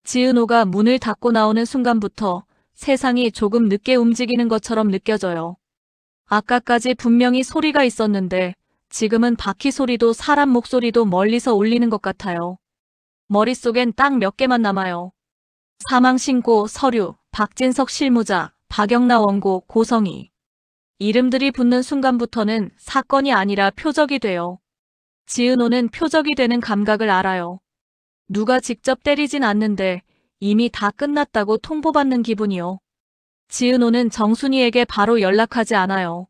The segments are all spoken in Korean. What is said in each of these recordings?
지은호가 문을 닫고 나오는 순간부터 세상이 조금 늦게 움직이는 것처럼 느껴져요. 아까까지 분명히 소리가 있었는데 지금은 바퀴 소리도 사람 목소리도 멀리서 울리는 것 같아요. 머릿속엔 딱 몇 개만 남아요. 사망신고, 서류, 박진석 실무자, 박영나 원고, 고성희. 이름들이 붙는 순간부터는 사건이 아니라 표적이 돼요. 지은호는 표적이 되는 감각을 알아요. 누가 직접 때리진 않는데 이미 다 끝났다고 통보받는 기분이요. 지은호는 정순이에게 바로 연락하지 않아요.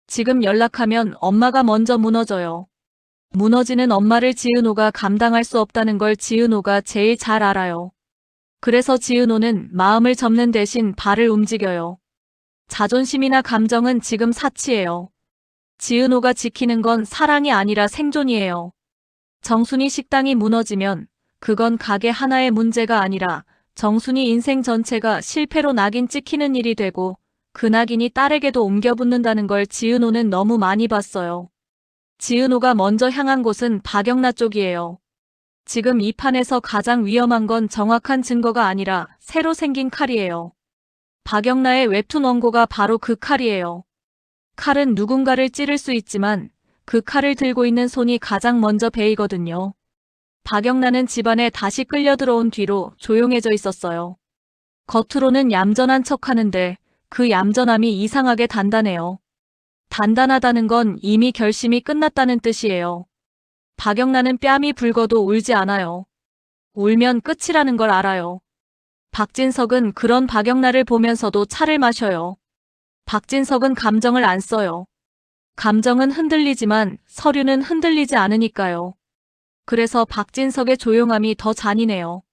지금 연락하면 엄마가 먼저 무너져요. 무너지는 엄마를 지은호가 감당할 수 없다는 걸 지은호가 제일 잘 알아요. 그래서 지은호는 마음을 접는 대신 발을 움직여요. 자존심이나 감정은 지금 사치예요. 지은호가 지키는 건 사랑이 아니라 생존이에요. 정순이 식당이 무너지면 그건 가게 하나의 문제가 아니라 정순이 인생 전체가 실패로 낙인 찍히는 일이 되고 그 낙인이 딸에게도 옮겨붙는다는 걸 지은호는 너무 많이 봤어요. 지은호가 먼저 향한 곳은 박영나 쪽이에요. 지금 이 판에서 가장 위험한 건 정확한 증거가 아니라 새로 생긴 칼이에요. 박영나의 웹툰 원고가 바로 그 칼이에요. 칼은 누군가를 찌를 수 있지만 그 칼을 들고 있는 손이 가장 먼저 베이거든요. 박영나는 집안에 다시 끌려 들어온 뒤로 조용해져 있었어요. 겉으로는 얌전한 척하는데 그 얌전함이 이상하게 단단해요. 단단하다는 건 이미 결심이 끝났다는 뜻이에요. 박영나는 뺨이 붉어도 울지 않아요. 울면 끝이라는 걸 알아요. 박진석은 그런 박영나를 보면서도 차를 마셔요. 박진석은 감정을 안 써요. 감정은 흔들리지만 서류는 흔들리지 않으니까요. 그래서 박진석의 조용함이 더 잔인해요.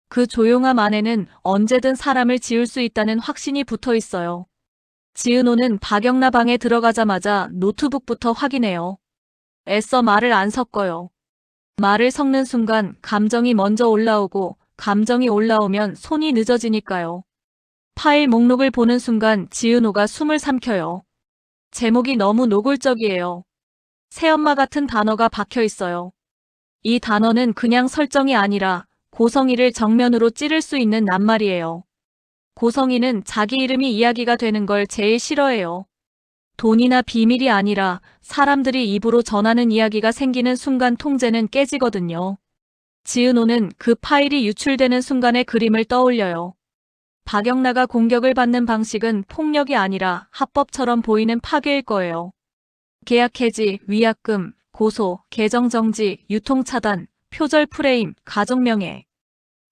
그 조용함 안에는 언제든 사람을 지울 수 있다는 확신이 붙어 있어요. 지은호는 박영나 방에 들어가자마자 노트북부터 확인해요. 애써 말을 안 섞어요. 말을 섞는 순간 감정이 먼저 올라오고 감정이 올라오면 손이 늦어지니까요. 파일 목록을 보는 순간 지은호가 숨을 삼켜요. 제목이 너무 노골적이에요. 새엄마 같은 단어가 박혀 있어요. 이 단어는 그냥 설정이 아니라 고성희를 정면으로 찌를 수 있는 낱말이에요. 고성희는 자기 이름이 이야기가 되는 걸 제일 싫어해요. 돈이나 비밀이 아니라 사람들이 입으로 전하는 이야기가 생기는 순간 통제는 깨지거든요. 지은호는 그 파일이 유출되는 순간의 그림을 떠올려요. 박영나가 공격을 받는 방식은 폭력이 아니라 합법처럼 보이는 파괴일 거예요. 계약 해지, 위약금, 고소, 계정 정지, 유통 차단, 표절 프레임, 가족명예.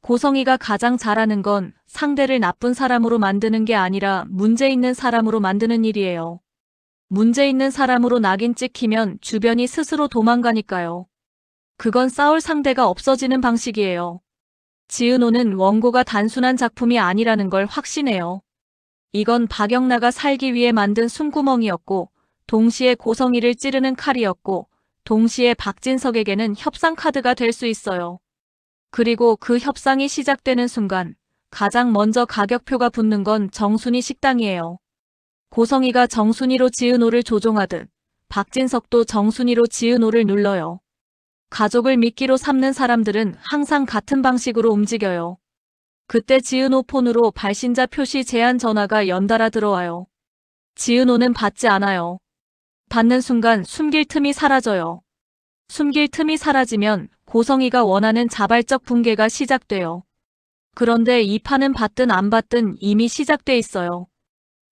고성희가 가장 잘하는 건 상대를 나쁜 사람으로 만드는 게 아니라 문제 있는 사람으로 만드는 일이에요. 문제 있는 사람으로 낙인 찍히면 주변이 스스로 도망가니까요. 그건 싸울 상대가 없어지는 방식이에요. 지은호는 원고가 단순한 작품이 아니라는 걸 확신해요. 이건 박영나가 살기 위해 만든 숨구멍이었고 동시에 고성희를 찌르는 칼이었고 동시에 박진석에게는 협상 카드가 될 수 있어요. 그리고 그 협상이 시작되는 순간 가장 먼저 가격표가 붙는 건 정순이 식당이에요. 고성희가 정순이로 지은호를 조종하듯 박진석도 정순이로 지은호를 눌러요. 가족을 미끼로 삼는 사람들은 항상 같은 방식으로 움직여요. 그때 지은호 폰으로 발신자 표시 제한 전화가 연달아 들어와요. 지은호는 받지 않아요. 받는 순간 숨길 틈이 사라져요. 숨길 틈이 사라지면 고성희가 원하는 자발적 붕괴가 시작돼요. 그런데 이 판은 받든 안 받든 이미 시작돼 있어요.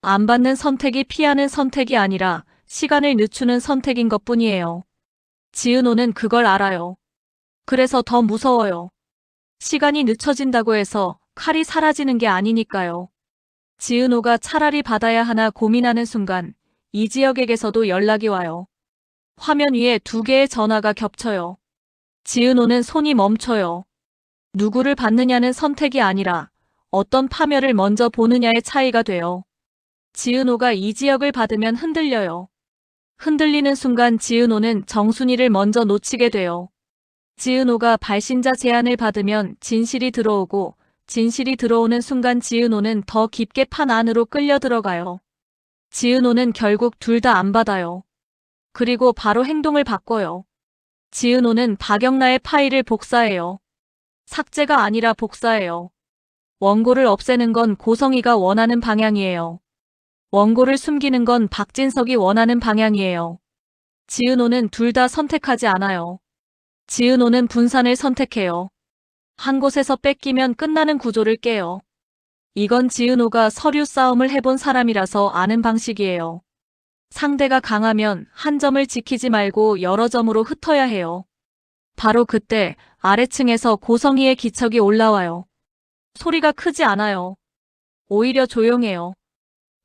안 받는 선택이 피하는 선택이 아니라 시간을 늦추는 선택인 것뿐이에요. 지은호는 그걸 알아요. 그래서 더 무서워요. 시간이 늦춰진다고 해서 칼이 사라지는 게 아니니까요. 지은호가 차라리 받아야 하나 고민하는 순간 이지혁에게서도 연락이 와요. 화면 위에 2개의 전화가 겹쳐요. 지은호는 손이 멈춰요. 누구를 받느냐는 선택이 아니라 어떤 파멸을 먼저 보느냐의 차이가 돼요. 지은호가 이지혁을 받으면 흔들려요. 흔들리는 순간 지은호는 정순이를 먼저 놓치게 돼요. 지은호가 발신자 제안을 받으면 진실이 들어오고 진실이 들어오는 순간 지은호는 더 깊게 판 안으로 끌려 들어가요. 지은호는 결국 둘 다 안 받아요. 그리고 바로 행동을 바꿔요. 지은호는 박영나의 파일을 복사해요. 삭제가 아니라 복사예요. 원고를 없애는 건 고성이가 원하는 방향이에요. 원고를 숨기는 건 박진석이 원하는 방향이에요. 지은호는 둘 다 선택하지 않아요. 지은호는 분산을 선택해요. 한 곳에서 뺏기면 끝나는 구조를 깨요. 이건 지은호가 서류 싸움을 해본 사람이라서 아는 방식이에요. 상대가 강하면 한 점을 지키지 말고 여러 점으로 흩어야 해요. 바로 그때 아래층에서 고성희의 기척이 올라와요. 소리가 크지 않아요. 오히려 조용해요.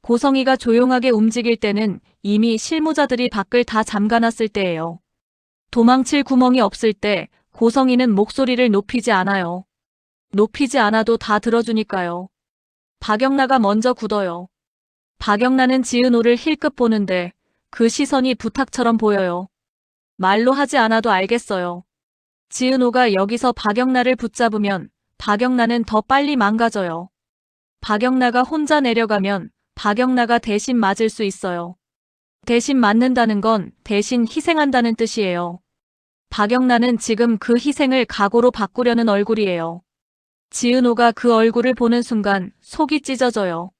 고성희가 조용하게 움직일 때는 이미 실무자들이 밖을 다 잠가놨을 때예요. 도망칠 구멍이 없을 때 고성희는 목소리를 높이지 않아요. 높이지 않아도 다 들어주니까요. 박영나가 먼저 굳어요. 박영나는 지은호를 힐끗 보는데 그 시선이 부탁처럼 보여요. 말로 하지 않아도 알겠어요. 지은호가 여기서 박영나를 붙잡으면 박영나는 더 빨리 망가져요. 박영나가 혼자 내려가면 박영나가 대신 맞을 수 있어요. 대신 맞는다는 건 대신 희생한다는 뜻이에요. 박영나는 지금 그 희생을 각오로 바꾸려는 얼굴이에요. 지은호가 그 얼굴을 보는 순간 속이 찢어져요.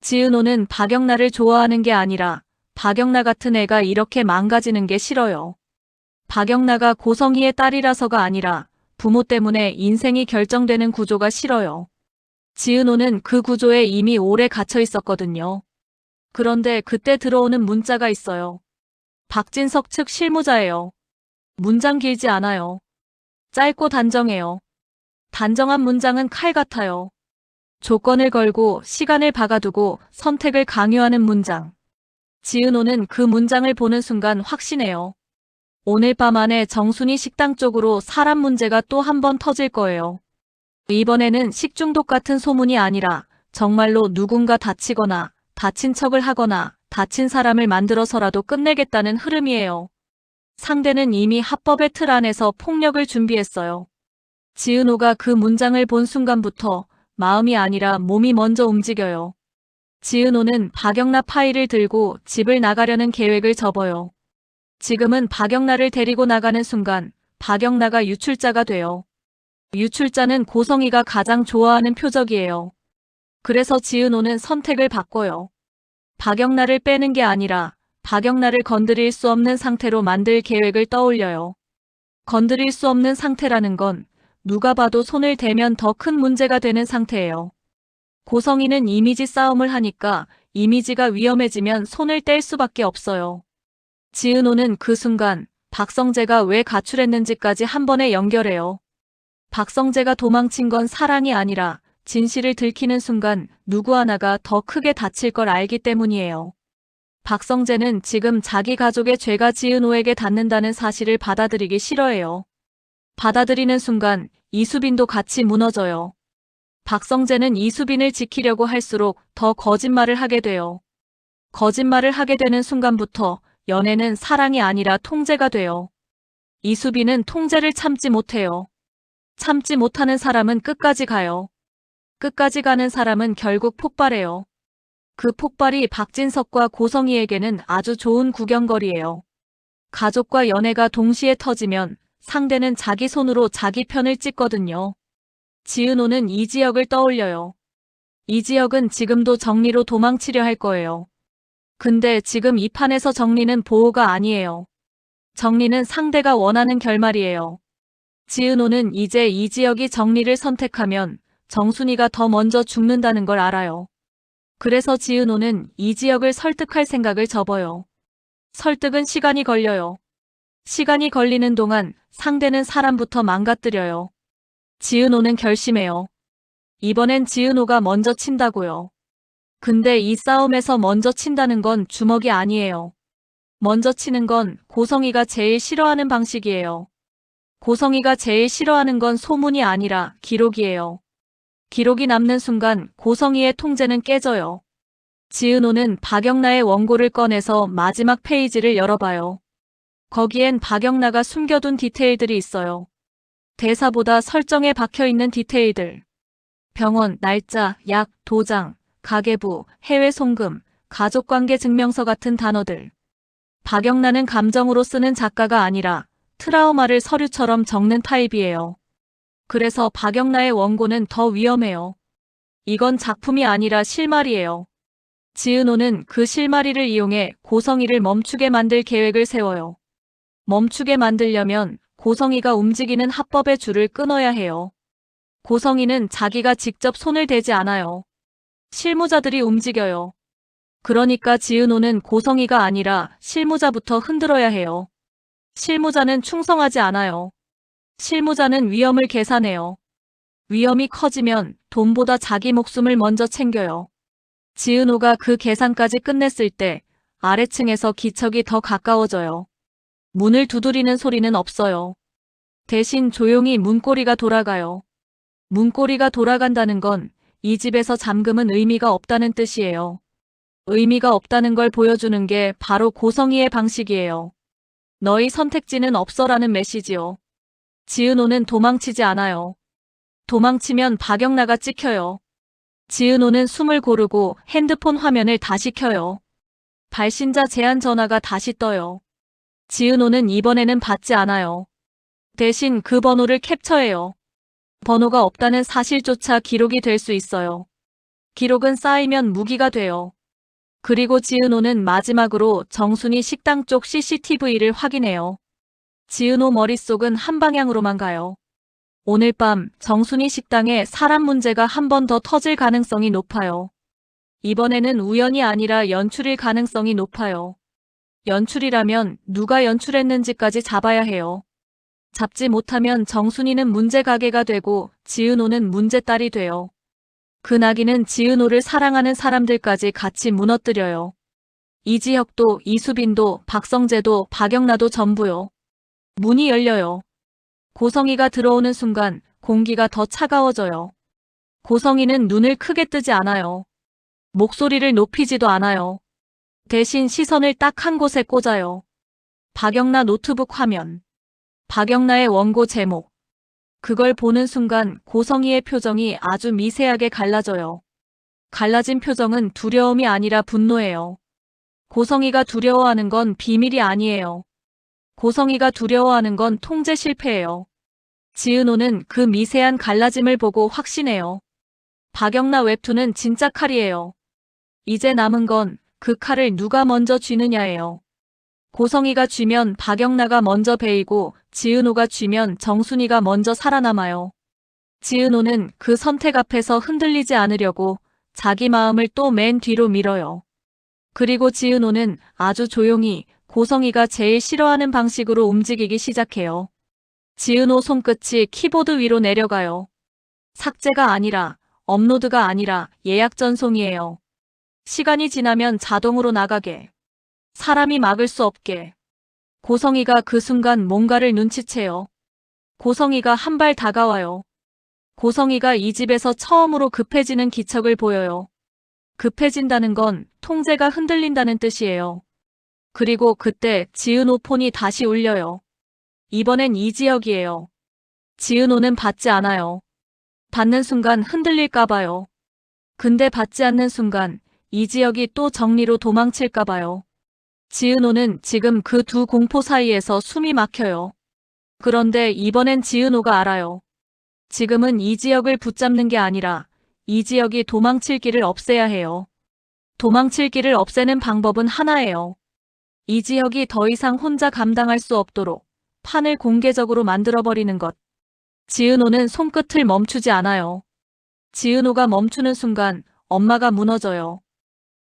지은호는 박영나를 좋아하는 게 아니라 박영나 같은 애가 이렇게 망가지는 게 싫어요. 박영나가 고성희의 딸이라서가 아니라 부모 때문에 인생이 결정되는 구조가 싫어요. 지은호는 그 구조에 이미 오래 갇혀 있었거든요. 그런데 그때 들어오는 문자가 있어요. 박진석 측 실무자예요. 문장 길지 않아요. 짧고 단정해요. 단정한 문장은 칼 같아요. 조건을 걸고 시간을 박아두고 선택을 강요하는 문장. 지은호는 그 문장을 보는 순간 확신해요. 오늘 밤 안에 정순이 식당 쪽으로 사람 문제가 또 한 번 터질 거예요. 이번에는 식중독 같은 소문이 아니라 정말로 누군가 다치거나 다친 척을 하거나 다친 사람을 만들어서라도 끝내겠다는 흐름이에요. 상대는 이미 합법의 틀 안에서 폭력을 준비했어요. 지은호가 그 문장을 본 순간부터 마음이 아니라 몸이 먼저 움직여요. 지은호는 박영나 파일을 들고 집을 나가려는 계획을 접어요. 지금은 박영나를 데리고 나가는 순간 박영나가 유출자가 돼요. 유출자는 고성희가 가장 좋아하는 표적이에요. 그래서 지은호는 선택을 바꿔요. 박영나를 빼는 게 아니라 박영나를 건드릴 수 없는 상태로 만들 계획을 떠올려요. 건드릴 수 없는 상태라는 건 누가 봐도 손을 대면 더 큰 문제가 되는 상태예요. 고성희는 이미지 싸움을 하니까 이미지가 위험해지면 손을 뗄 수밖에 없어요. 지은호는 그 순간 박성재가 왜 가출했는지까지 한 번에 연결해요. 박성재가 도망친 건 사랑이 아니라 진실을 들키는 순간 누구 하나가 더 크게 다칠 걸 알기 때문이에요. 박성재는 지금 자기 가족의 죄가 지은호에게 닿는다는 사실을 받아들이기 싫어해요. 받아들이는 순간 이수빈도 같이 무너져요. 박성재는 이수빈을 지키려고 할수록 더 거짓말을 하게 돼요. 거짓말을 하게 되는 순간부터 연애는 사랑이 아니라 통제가 돼요. 이수빈은 통제를 참지 못해요. 참지 못하는 사람은 끝까지 가요. 끝까지 가는 사람은 결국 폭발해요. 그 폭발이 박진석과 고성희에게는 아주 좋은 구경거리예요. 가족과 연애가 동시에 터지면 상대는 자기 손으로 자기 편을 찍거든요. 지은호는 이지혁을 떠올려요. 이지혁은 지금도 정리로 도망치려 할 거예요. 근데 지금 이 판에서 정리는 보호가 아니에요. 정리는 상대가 원하는 결말이에요. 지은호는 이제 이지혁이 정리를 선택하면 정순이가 더 먼저 죽는다는 걸 알아요. 그래서 지은호는 이지혁을 설득할 생각을 접어요. 설득은 시간이 걸려요. 시간이 걸리는 동안 상대는 사람부터 망가뜨려요. 지은호는 결심해요. 이번엔 지은호가 먼저 친다고요. 근데 이 싸움에서 먼저 친다는 건 주먹이 아니에요. 먼저 치는 건 고성희가 제일 싫어하는 방식이에요. 고성희가 제일 싫어하는 건 소문이 아니라 기록이에요. 기록이 남는 순간 고성희의 통제는 깨져요. 지은호는 박영나의 원고를 꺼내서 마지막 페이지를 열어봐요. 거기엔 박영나가 숨겨둔 디테일들이 있어요. 대사보다 설정에 박혀있는 디테일들. 병원, 날짜, 약, 도장, 가계부, 해외 송금, 가족관계 증명서 같은 단어들. 박영나는 감정으로 쓰는 작가가 아니라 트라우마를 서류처럼 적는 타입이에요. 그래서 박영나의 원고는 더 위험해요. 이건 작품이 아니라 실마리예요. 지은호는 그 실마리를 이용해 고성이를 멈추게 만들 계획을 세워요. 멈추게 만들려면 고성이가 움직이는 합법의 줄을 끊어야 해요. 고성이는 자기가 직접 손을 대지 않아요. 실무자들이 움직여요. 그러니까 지은호는 고성이가 아니라 실무자부터 흔들어야 해요. 실무자는 충성하지 않아요. 실무자는 위험을 계산해요. 위험이 커지면 돈보다 자기 목숨을 먼저 챙겨요. 지은호가 그 계산까지 끝냈을 때 아래층에서 기척이 더 가까워져요. 문을 두드리는 소리는 없어요. 대신 조용히 문고리가 돌아가요. 문고리가 돌아간다는 건 이 집에서 잠금은 의미가 없다는 뜻이에요. 의미가 없다는 걸 보여주는 게 바로 고성이의 방식이에요. 너희 선택지는 없어라는 메시지요. 지은호는 도망치지 않아요. 도망치면 박영나가 찍혀요. 지은호는 숨을 고르고 핸드폰 화면을 다시 켜요. 발신자 제한 전화가 다시 떠요. 지은호는 이번에는 받지 않아요. 대신 그 번호를 캡처해요. 번호가 없다는 사실조차 기록이 될 수 있어요. 기록은 쌓이면 무기가 돼요. 그리고 지은호는 마지막으로 정순이 식당 쪽 CCTV를 확인해요. 지은호 머릿속은 한 방향으로만 가요. 오늘 밤 정순이 식당에 사람 문제가 한 번 더 터질 가능성이 높아요. 이번에는 우연이 아니라 연출일 가능성이 높아요. 연출이라면 누가 연출했는지까지 잡아야 해요. 잡지 못하면 정순이는 문제가게가 되고 지은호는 문제딸이 돼요. 그 낙인은 지은호를 사랑하는 사람들까지 같이 무너뜨려요. 이지혁도 이수빈도 박성재도 박영나도 전부요. 문이 열려요. 고성이가 들어오는 순간 공기가 더 차가워져요. 고성이는 눈을 크게 뜨지 않아요. 목소리를 높이지도 않아요. 대신 시선을 딱 한 곳에 꽂아요. 박영나 노트북 화면. 박영나의 원고 제목. 그걸 보는 순간 고성이의 표정이 아주 미세하게 갈라져요. 갈라진 표정은 두려움이 아니라 분노예요. 고성이가 두려워하는 건 비밀이 아니에요. 고성이가 두려워하는 건 통제 실패예요. 지은호는 그 미세한 갈라짐을 보고 확신해요. 박영나 웹툰은 진짜 칼이에요. 이제 남은 건 그 칼을 누가 먼저 쥐느냐예요. 고성이가 쥐면 박영나가 먼저 베이고 지은호가 쥐면 정순이가 먼저 살아남아요. 지은호는 그 선택 앞에서 흔들리지 않으려고 자기 마음을 또 맨 뒤로 밀어요. 그리고 지은호는 아주 조용히 고성이가 제일 싫어하는 방식으로 움직이기 시작해요. 지은호 손끝이 키보드 위로 내려가요. 삭제가 아니라, 업로드가 아니라 예약 전송이에요. 시간이 지나면 자동으로 나가게. 사람이 막을 수 없게. 고성이가 그 순간 뭔가를 눈치채요. 고성이가 한 발 다가와요. 고성이가 이 집에서 처음으로 급해지는 기척을 보여요. 급해진다는 건 통제가 흔들린다는 뜻이에요. 그리고 그때 지은호 폰이 다시 울려요. 이번엔 이지혁이에요. 지은호는 받지 않아요. 받는 순간 흔들릴까봐요. 근데 받지 않는 순간 이지혁이 또 정리로 도망칠까봐요. 지은호는 지금 그 두 공포 사이에서 숨이 막혀요. 그런데 이번엔 지은호가 알아요. 지금은 이지혁을 붙잡는 게 아니라 이지혁이 도망칠 길을 없애야 해요. 도망칠 길을 없애는 방법은 하나예요. 이지혁이 더 이상 혼자 감당할 수 없도록 판을 공개적으로 만들어버리는 것. 지은호는 손끝을 멈추지 않아요. 지은호가 멈추는 순간 엄마가 무너져요.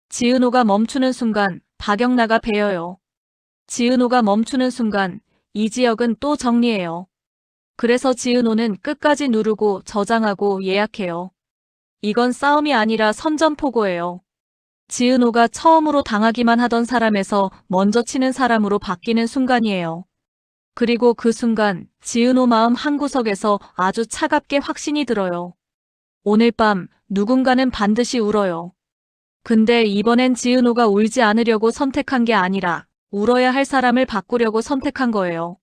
지은호가 멈추는 순간 박영나가 베어요. 지은호가 멈추는 순간 이지혁은 또 정리해요. 그래서 지은호는 끝까지 누르고 저장하고 예약해요. 이건 싸움이 아니라 선전포고예요. 지은호가 처음으로 당하기만 하던 사람에서 먼저 치는 사람으로 바뀌는 순간이에요. 그리고 그 순간 지은호 마음 한구석에서 아주 차갑게 확신이 들어요. 오늘 밤 누군가는 반드시 울어요. 근데 이번엔 지은호가 울지 않으려고 선택한 게 아니라 울어야 할 사람을 바꾸려고 선택한 거예요.